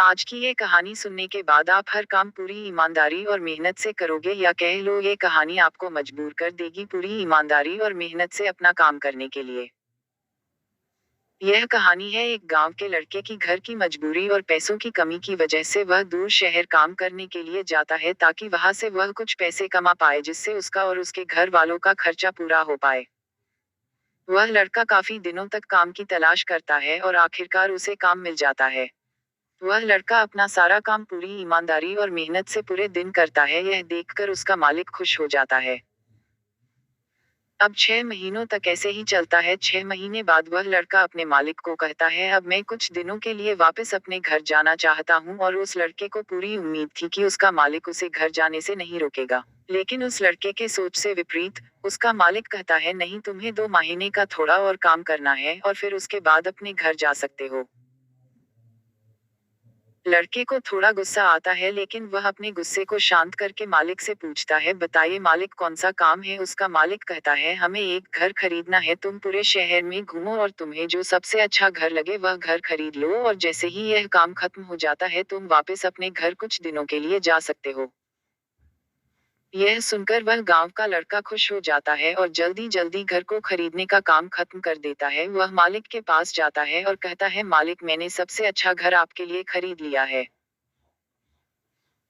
आज की ये कहानी सुनने के बाद आप हर काम पूरी ईमानदारी और मेहनत से करोगे, या कह लो ये कहानी आपको मजबूर कर देगी पूरी ईमानदारी और मेहनत से अपना काम करने के लिए। यह कहानी है एक गांव के लड़के की। घर की मजबूरी और पैसों की कमी की वजह से वह दूर शहर काम करने के लिए जाता है, ताकि वहां से वह कुछ पैसे कमा पाए जिससे उसका और उसके घर वालों का खर्चा पूरा हो पाए। वह लड़का काफी दिनों तक काम की तलाश करता है और आखिरकार उसे काम मिल जाता है। वह लड़का अपना सारा काम पूरी ईमानदारी और मेहनत से पूरे दिन करता है। यह देखकर उसका मालिक खुश हो जाता है। अब 6 महीनों तक ऐसे ही चलता है। 6 महीने बाद वह लड़का अपने मालिक को कहता है, अब मैं कुछ दिनों के लिए वापस अपने घर जाना चाहता हूँ। और उस लड़के को पूरी उम्मीद थी कि उसका मालिक उसे घर जाने से नहीं रोकेगा। लेकिन उस लड़के के सोच से विपरीत, उसका मालिक कहता है, नहीं, तुम्हें 2 महीने का थोड़ा और काम करना है और फिर उसके बाद अपने घर जा सकते हो। लड़के को थोड़ा गुस्सा आता है, लेकिन वह अपने गुस्से को शांत करके मालिक से पूछता है, बताइए मालिक, कौन सा काम है। उसका मालिक कहता है, हमें एक घर खरीदना है। तुम पूरे शहर में घूमो और तुम्हें जो सबसे अच्छा घर लगे वह घर खरीद लो, और जैसे ही यह काम खत्म हो जाता है तुम वापस अपने घर कुछ दिनों के लिए जा सकते हो। यह सुनकर वह गांव का लड़का खुश हो जाता है और जल्दी जल्दी घर को खरीदने का काम खत्म कर देता है। वह मालिक के पास जाता है और कहता है, मालिक, मैंने सबसे अच्छा घर आपके लिए खरीद लिया है।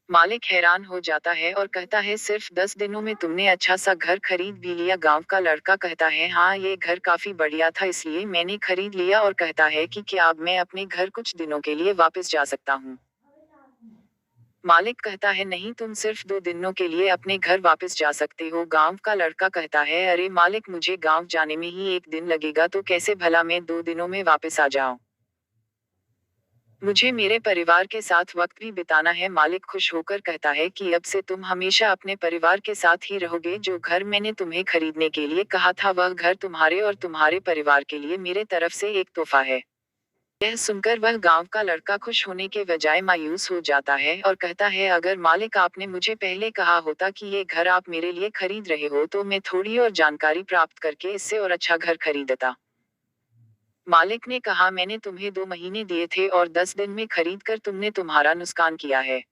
मालिक हैरान हो जाता है और कहता है, सिर्फ 10 दिनों में तुमने अच्छा सा घर खरीद भी लिया। गांव का लड़का कहता है, हाँ, ये घर काफी बढ़िया था इसलिए मैंने खरीद लिया। और कहता है कि क्या अब मैं अपने घर कुछ दिनों के लिए वापस जा सकता हूँ। मालिक कहता है, नहीं, तुम सिर्फ 2 दिनों के लिए अपने घर वापस जा सकते हो। गांव का लड़का कहता है, अरे मालिक, मुझे गांव जाने में ही 1 दिन लगेगा, तो कैसे भला मैं 2 दिनों में वापस आ जाऊं। मुझे मेरे परिवार के साथ वक्त भी बिताना है। मालिक खुश होकर कहता है कि अब से तुम हमेशा अपने परिवार के साथ ही रहोगे। जो घर मैंने तुम्हें खरीदने के लिए कहा था वह घर तुम्हारे और तुम्हारे परिवार के लिए मेरे तरफ से एक तोहफा है। यह सुनकर वह गांव का लड़का खुश होने के बजाय मायूस हो जाता है और कहता है, अगर मालिक आपने मुझे पहले कहा होता कि ये घर आप मेरे लिए खरीद रहे हो तो मैं थोड़ी और जानकारी प्राप्त करके इससे और अच्छा घर खरीदता। मालिक ने कहा, मैंने तुम्हें 2 महीने दिए थे और 10 दिन में खरीद कर तुमने तुम्हारा नुकसान किया है।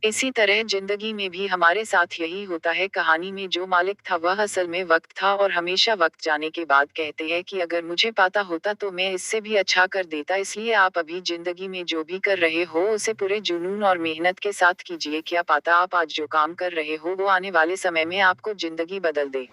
इसी तरह जिंदगी में भी हमारे साथ यही होता है। कहानी में जो मालिक था वह असल में वक्त था, और हमेशा वक्त जाने के बाद कहते हैं कि अगर मुझे पता होता तो मैं इससे भी अच्छा कर देता। इसलिए आप अभी जिंदगी में जो भी कर रहे हो उसे पूरे जुनून और मेहनत के साथ कीजिए। क्या पता आप आज जो काम कर रहे हो वो आने वाले समय में आपको जिंदगी बदल दे।